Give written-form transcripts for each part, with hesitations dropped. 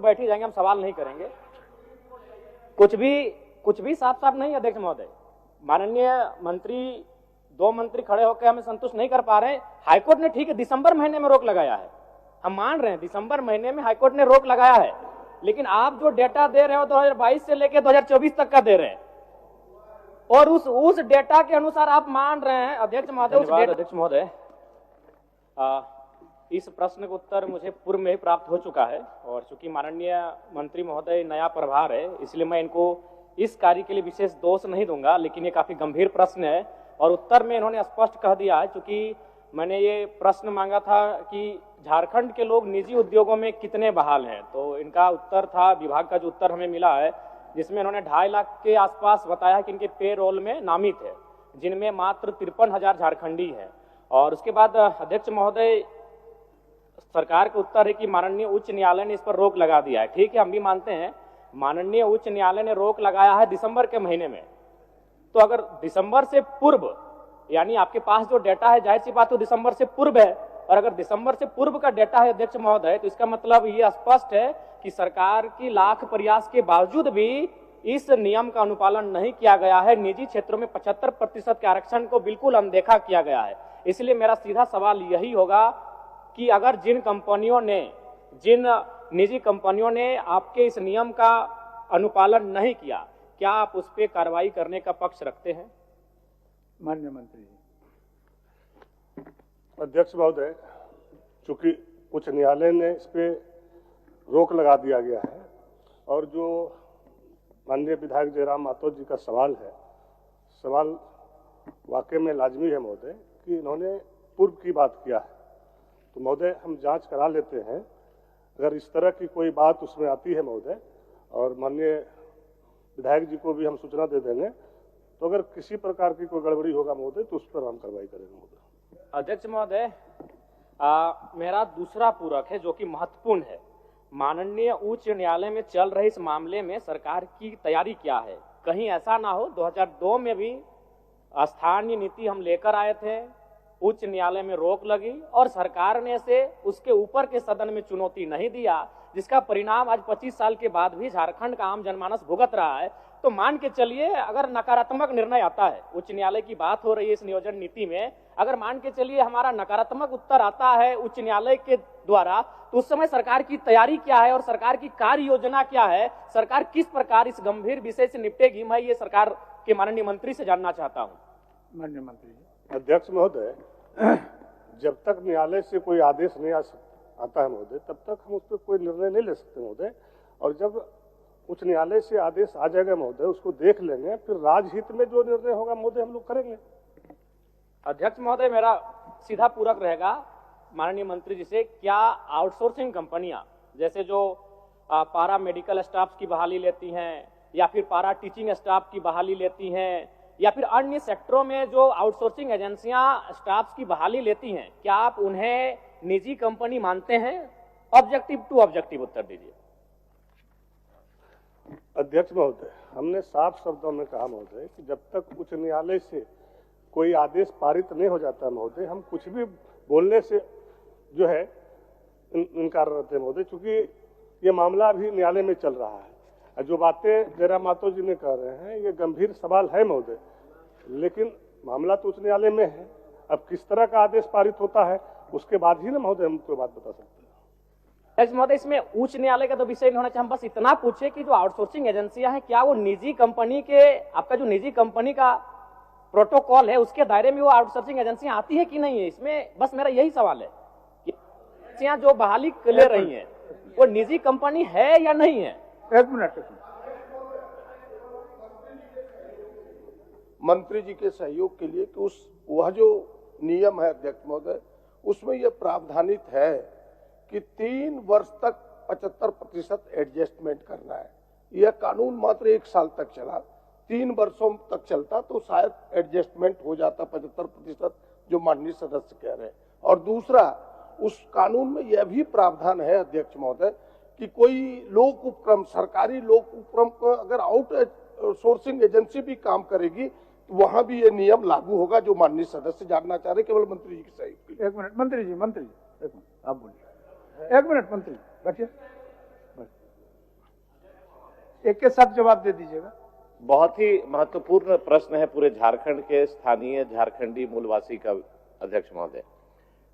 बैठ ही जाएंगे, हम सवाल नहीं करेंगे। कुछ भी साफ साफ नहीं अध्यक्ष महोदय। माननीय मंत्री, 2 मंत्री खड़े होकर हमें संतुष्ट नहीं कर पा रहे। हाईकोर्ट ने ठीक है दिसंबर महीने में रोक लगाया है, हम मान रहे हैं दिसंबर महीने में हाईकोर्ट ने रोक लगाया है, लेकिन आप जो डेटा दे रहे हो 2022 से लेकर 2024 तक का दे रहे हैं, और उस डेटा के अनुसार आप मान रहे हैं अध्यक्ष महोदय। अध्यक्ष महोदय, इस प्रश्न का उत्तर मुझे पूर्व में ही प्राप्त हो चुका है, और चूंकि माननीय मंत्री महोदय नया प्रभार है, इसलिए मैं इनको इस कार्य के लिए विशेष दोष नहीं दूंगा, लेकिन ये काफी गंभीर प्रश्न है और उत्तर में इन्होंने स्पष्ट कह दिया है। चूंकि मैंने ये प्रश्न मांगा था कि झारखंड के लोग निजी उद्योगों में कितने बहाल हैं, तो इनका उत्तर था, विभाग का जो उत्तर हमें मिला है, जिसमें इन्होंने 2.5 लाख के आसपास बताया कि इनके पे रोल में नामित है, जिनमें मात्र 53,000 झारखंडी है। और उसके बाद अध्यक्ष महोदय, सरकार का उत्तर है कि माननीय उच्च न्यायालय ने इस पर रोक लगा दिया है। ठीक है, हम भी मानते हैं माननीय उच्च न्यायालय ने रोक लगाया है दिसंबर के महीने में, तो अगर दिसंबर से पूर्व, यानी आपके पास जो डेटा है जाहिर सी बात तो दिसंबर से पूर्व है, और अगर दिसंबर से पूर्व का डेटा है अध्यक्ष महोदय, तो इसका मतलब ये स्पष्ट है कि सरकार की लाख प्रयास के बावजूद भी इस नियम का अनुपालन नहीं किया गया है। निजी क्षेत्रों में 75% के आरक्षण को बिल्कुल अनदेखा किया गया है। इसलिए मेरा सीधा सवाल यही होगा कि अगर जिन निजी कंपनियों ने आपके इस नियम का अनुपालन नहीं किया, क्या आप उस पर कार्रवाई करने का पक्ष रखते हैं? माननीय मंत्री जी। अध्यक्ष महोदय, चूंकि उच्च न्यायालय ने इस पे रोक लगा दिया गया है, और जो माननीय विधायक जयराम माथुर जी का सवाल है, सवाल वाकई में लाजमी है महोदय कि इन्होंने पूर्व की बात किया है, तो महोदय हम जांच करा लेते हैं। अगर इस तरह की कोई बात उसमें आती है महोदय, और माननीय विधायक जी को भी हम सूचना दे देंगे, तो अगर किसी प्रकार की कोई गड़बड़ी होगा महोदय तो उस पर हम कार्रवाई करेंगे महोदय। अध्यक्ष महोदय, मेरा दूसरा पूरक है जो कि महत्वपूर्ण है। माननीय उच्च न्यायालय में चल रहे इस मामले में सरकार की तैयारी क्या है? कहीं ऐसा ना हो 2002 में भी स्थानीय नीति हम लेकर आए थे, उच्च न्यायालय में रोक लगी और सरकार ने से उसके ऊपर के सदन में चुनौती नहीं दिया, जिसका परिणाम आज 25 साल के बाद भी झारखंड का आम जनमानस भुगत रहा है। तो मान के चलिए अगर नकारात्मक निर्णय आता है, उच्च न्यायालय की बात हो रही है इस नियोजन नीति में, अगर मान के चलिए हमारा नकारात्मक उत्तर आता है उच्च न्यायालय के द्वारा, तो उस समय सरकार की तैयारी क्या है और सरकार की कार्य योजना क्या है? सरकार किस प्रकार इस गंभीर विषय से निपटेगी? मैं ये सरकार के माननीय मंत्री से जानना चाहता हूँ। माननीय मंत्री जी। अध्यक्ष महोदय, जब तक न्यायालय से कोई आदेश नहीं आता है महोदय, तब तक हम उस पर कोई निर्णय नहीं ले सकते महोदय, और जब उच्च न्यायालय से आदेश आ जाएगा महोदय उसको देख लेंगे, फिर राजहित में जो निर्णय होगा महोदय हम लोग करेंगे। अध्यक्ष महोदय, मेरा सीधा पूरक रहेगा माननीय मंत्री जी से, क्या आउटसोर्सिंग कंपनियां जैसे जो पारा मेडिकल स्टाफ की बहाली लेती हैं, या फिर पारा टीचिंग स्टाफ की बहाली लेती हैं, या फिर अन्य सेक्टरों में जो आउटसोर्सिंग एजेंसियां स्टाफ की बहाली लेती हैं, क्या आप उन्हें निजी कंपनी मानते हैं? ऑब्जेक्टिव टू ऑब्जेक्टिव उत्तर दीजिए। अध्यक्ष महोदय, हमने साफ शब्दों में कहा महोदय कि जब तक उच्च न्यायालय से कोई आदेश पारित नहीं हो जाता महोदय, हम कुछ भी बोलने से जो है इनकार रहते हैं महोदय, क्योंकि ये मामला अभी न्यायालय में चल रहा है। जो बातें जयराम माथुर जी ने कह रहे हैं ये गंभीर सवाल है महोदय, लेकिन मामला तो उच्च न्यायालय में है। अब किस तरह का आदेश पारित होता है उसके बाद ही ना महोदय हम कोई बात बता सकते हैं। महोदय, इसमें उच्च न्यायालय का तो विषय नहीं होना चाहिए, हम बस इतना पूछे कि जो आउटसोर्सिंग एजेंसियां हैं क्या वो निजी कंपनी के, आपका जो निजी कंपनी का प्रोटोकॉल है उसके दायरे में वो आउटसोर्सिंग एजेंसियां आती है कि नहीं है? इसमें बस मेरा यही सवाल है कि एजेंसियां जो बहाली ले रही हैं वो निजी कंपनी है या नहीं है? एक मिनट। मंत्री जी के सहयोग के लिए कि वह जो नियम है अध्यक्ष महोदय, उसमें यह प्रावधानित है कि 3 वर्ष तक 75% एडजस्टमेंट करना है। यह कानून मात्र 1 साल तक चला, 3 वर्षों तक चलता तो शायद एडजस्टमेंट हो जाता 75%, जो माननीय सदस्य कह रहे हैं। और दूसरा, उस कानून में यह भी प्रावधान है अध्यक्ष महोदय कि कोई लोक उपक्रम, सरकारी लोक उपक्रम को अगर आउट सोर्सिंग एजेंसी भी काम करेगी तो वहां भी ये नियम लागू होगा, जो माननीय सदस्य जानना चाह रहे, केवल मंत्री जी की सहयोग। एक मिनट मंत्री जी, एक मिनट आप बोलिए। एक मिनट मंत्री बैठिए। एक के साथ जवाब दे दीजिएगा। बहुत ही महत्वपूर्ण प्रश्न है पूरे झारखंड के स्थानीय झारखंडी मूलवासी का अध्यक्ष महोदय।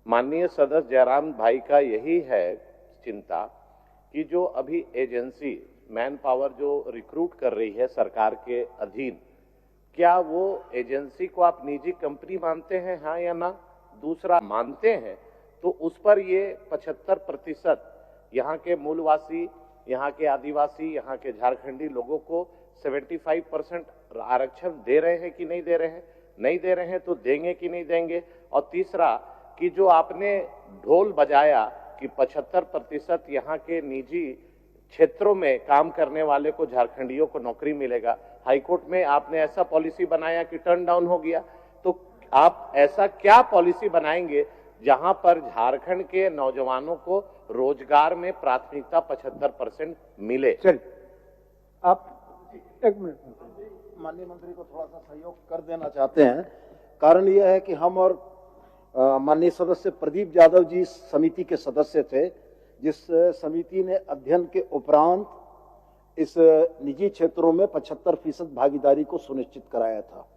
माननीय सदस्य जयराम भाई का यही है चिंता कि जो अभी एजेंसी मैन पावर जो रिक्रूट कर रही है सरकार के अधीन, क्या वो एजेंसी को आप निजी कंपनी मानते हैं, हाँ या ना? दूसरा, मानते हैं तो उस पर ये 75% यहाँ के मूलवासी, यहाँ के आदिवासी, यहाँ के झारखंडी लोगों को 75% आरक्षण दे रहे हैं कि नहीं दे रहे हैं? नहीं दे रहे हैं तो देंगे कि नहीं देंगे? और तीसरा कि जो आपने ढोल बजाया कि 75% यहाँ के निजी क्षेत्रों में काम करने वाले को, झारखंडियों को नौकरी मिलेगा, हाईकोर्ट में आपने ऐसा पॉलिसी बनाया कि टर्न डाउन हो गया, तो आप ऐसा क्या पॉलिसी बनाएंगे जहां पर झारखंड के नौजवानों को रोजगार में प्राथमिकता 75% मिले? चलिए आप एक मिनट। माननीय मंत्री को थोड़ा सा सहयोग कर देना चाहते हैं। कारण यह है कि हम और माननीय सदस्य प्रदीप यादव जी समिति के सदस्य थे, जिस समिति ने अध्ययन के उपरांत इस निजी क्षेत्रों में 75% भागीदारी को सुनिश्चित कराया था।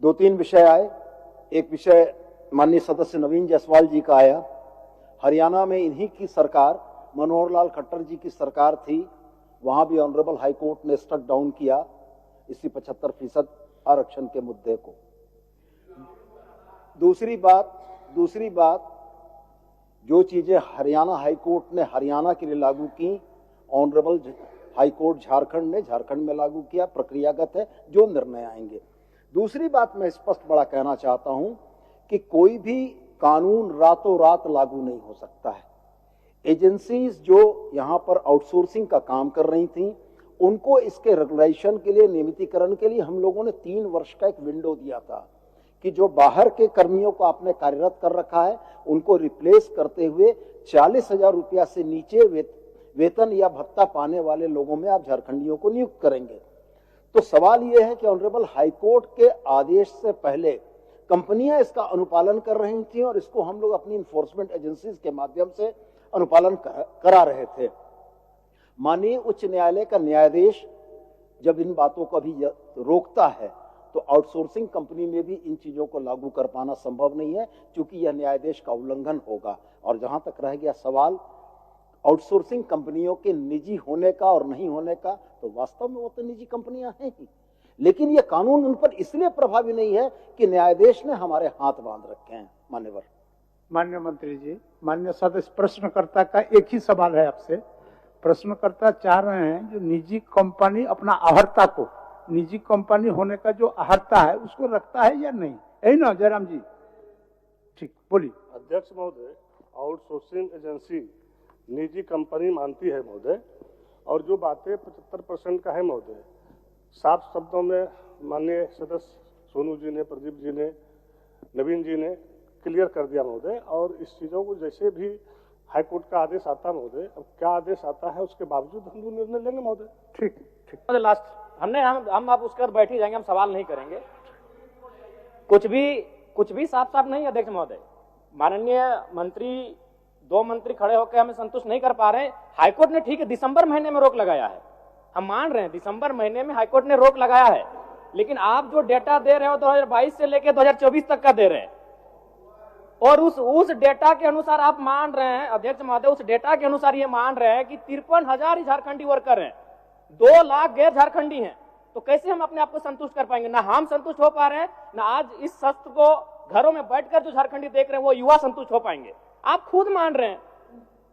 2-3 विषय आए। एक विषय माननीय सदस्य नवीन जायसवाल जी का आया। हरियाणा में इन्हीं की सरकार, मनोहर लाल खट्टर जी की सरकार थी, वहां भी ऑनरेबल हाई कोर्ट ने स्ट्रक डाउन किया इसी 75% आरक्षण के मुद्दे को। दूसरी बात जो चीजें हरियाणा हाई कोर्ट ने हरियाणा के लिए लागू की, ऑनरेबल हाई कोर्ट झारखंड ने झारखंड में लागू किया, प्रक्रियागत है, जो निर्णय आएंगे। दूसरी बात मैं स्पष्ट बड़ा कहना चाहता हूं कि कोई भी कानून रातों रात लागू नहीं हो सकता है। एजेंसीज जो यहां पर आउटसोर्सिंग का काम कर रही थी, उनको इसके रेगुलेशन के लिए, नियमितीकरण के लिए हम लोगों ने 3 वर्ष का एक विंडो दिया था कि जो बाहर के कर्मियों को आपने कार्यरत कर रखा है, उनको रिप्लेस करते हुए 40,000 रुपया से नीचे वेतन या भत्ता पाने वाले लोगों में आप झारखंडियों को नियुक्त करेंगे। तो सवाल यह है कि ऑनरेबल हाईकोर्ट के आदेश से पहले कंपनियां इसका अनुपालन कर रही थी और इसको हम लोग अपनी इन्फोर्समेंट एजेंसीज के माध्यम से अनुपालन करा रहे थे। माननीय उच्च न्यायालय का न्यायाधीश जब इन बातों को भी रोकता है, तो आउटसोर्सिंग कंपनी में भी इन चीजों को लागू कर पाना संभव नहीं है, क्योंकि यह न्यायाधीश का उल्लंघन होगा। और जहां तक रह गया सवाल आउटसोर्सिंग कंपनियों के निजी होने का और नहीं होने का, तो वास्तव में वो तो निजी कंपनियां हैं ही, लेकिन यह कानून उन पर इसलिए प्रभावी नहीं है कि न्यायाधीश ने हमारे हाथ बांध रखे हैं। मान्यवर। माननीय मंत्री जी, माननीय सदस्य, प्रश्नकर्ता का एक ही सवाल है आपसे। प्रश्नकर्ता चाह रहे हैं जो निजी कंपनी अपना अहर्ता को, निजी कंपनी होने का जो अहर्ता है उसको रखता है या नहीं, यही ना जयराम जी? ठीक, बोलिए। अध्यक्ष महोदय, आउटसोर्सिंग एजेंसी निजी कंपनी मानती है महोदय, और जो बातें 75% का है महोदय, साफ शब्दों में माननीय सदस्य सोनू जी ने, प्रदीप जी ने, नवीन जी ने क्लियर कर दिया महोदय। और इस चीजों को जैसे भी हाईकोर्ट का आदेश आता महोदय, अब क्या आदेश आता है उसके बावजूद हम लोग निर्णय लेंगे महोदय। ठीक ठीक। लास्ट हम आप उसके बाद बैठ ही जाएंगे, हम सवाल नहीं करेंगे। कुछ भी साफ साफ नहीं अध्यक्ष महोदय। माननीय मंत्री, 2 मंत्री खड़े होकर हमें संतुष्ट नहीं कर पा रहे। हाईकोर्ट ने ठीक है दिसंबर महीने में रोक लगाया है, हम मान रहे हैं दिसंबर महीने में हाईकोर्ट ने रोक लगाया है, लेकिन आप जो डेटा दे रहे हो 2022 से लेकर 2024 तक का दे रहे हैं, और उस डेटा के अनुसार आप मान रहे हैं अध्यक्ष महोदय, उस डेटा के अनुसार ये मान रहे हैं कि 53,000 झारखंडी वर्कर हैं, 2 लाख गैर झारखंडी हैं। तो कैसे हम अपने आप को संतुष्ट कर पाएंगे? ना हम संतुष्ट हो पा रहे हैं, ना आज इस सत्र को घरों में बैठकर जो झारखंडी देख रहे हैं वो युवा संतुष्ट हो पाएंगे। आप खुद मान रहे हैं,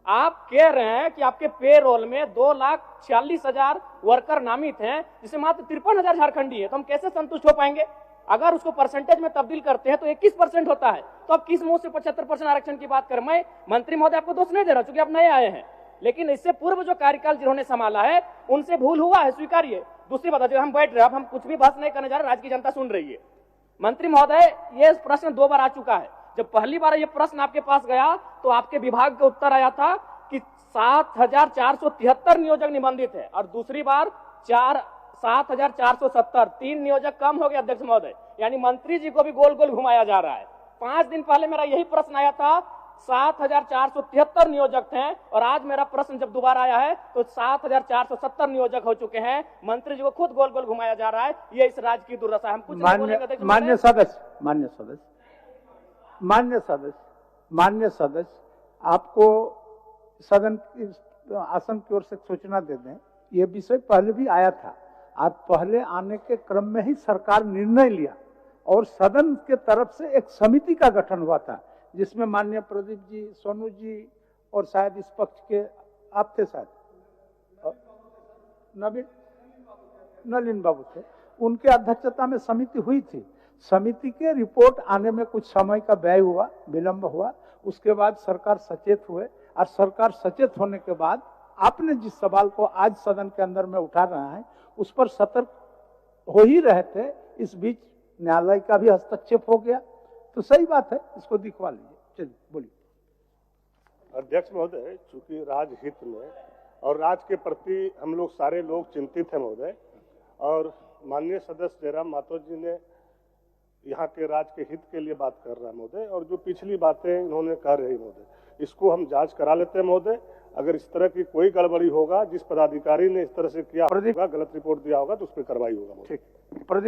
आप कह रहे हैं कि आपके पेरोल में 2,46,000 वर्कर नामित हैं, जिसे मात्र 53,000 झारखंडी है। तो हम कैसे संतुष्ट हो पाएंगे? अगर उसको परसेंटेज में तब्दील करते हैं तो 21% होता है, तो अब किस मुंह से 75% आरक्षण की बात करें? मैं मंत्री महोदय आपको दोष नहीं दे रहा, क्योंकि आप नए आए हैं, लेकिन इससे पूर्व जो कार्यकाल जिन्होंने संभाला है उनसे भूल हुआ है, स्वीकारिए। दूसरी बात, जो हम बैठ रहे हैं, अब हम कुछ भी बहस नहीं करने जा रहे, राज्य की जनता सुन रही है। मंत्री महोदय, ये प्रश्न 2 बार आ चुका है। जब पहली बार ये प्रश्न आपके पास गया तो आपके विभाग का उत्तर आया था कि 7,473 नियोजक निबंधित है, और दूसरी बार 7,470, 3 नियोजक कम हो गए अध्यक्ष महोदय। यानी मंत्री जी को भी गोल गोल घुमाया जा रहा है। 5 दिन पहले मेरा यही प्रश्न आया था 7,473 नियोजक थे और आज मेरा प्रश्न जब दोबारा आया है तो 7,470 नियोजक हो चुके हैं। मंत्री जी को खुद गोल गोल घुमाया जा रहा है। ये इस राज्य की दुर्दशा है। हम कुछ नहीं बोलेंगे अध्यक्ष महोदय। मान्य सदस्य, आपको सदन की आसन की ओर से सूचना दे दें, ये विषय पहले भी आया था। आज पहले आने के क्रम में ही सरकार निर्णय लिया और सदन के तरफ से एक समिति का गठन हुआ था, जिसमें माननीय प्रदीप जी, सोनू जी और शायद इस पक्ष के आप थे, शायद नलिन बाबू थे। उनके अध्यक्षता में समिति हुई थी। समिति के रिपोर्ट आने में कुछ समय का व्यय हुआ, विलंब हुआ। उसके बाद सरकार सचेत हुए और सरकार सचेत होने के बाद आपने जिस सवाल को आज सदन के अंदर में उठा रहा है उस पर सतर्क हो ही रहे थे। इस बीच न्यायालय का भी हस्तक्षेप हो गया, तो सही बात है, इसको दिखवा लीजिए। चलिए बोलिए। अध्यक्ष महोदय, चूंकि राजहित में और राज्य के प्रति हम लोग सारे लोग चिंतित हैं महोदय, और माननीय सदस्य जयराम मातो जी ने यहाँ के राज्य के हित के लिए बात कर रहा है महोदय, और जो पिछली बातें इन्होंने कह रही महोदय, इसको हम जांच करा लेते हैं महोदय। अगर इस तरह की कोई गड़बड़ी होगा, जिस पदाधिकारी ने इस तरह से किया होगा, गलत रिपोर्ट दिया होगा, तो उस पर कार्रवाई होगा। ठीक, प्रदीप।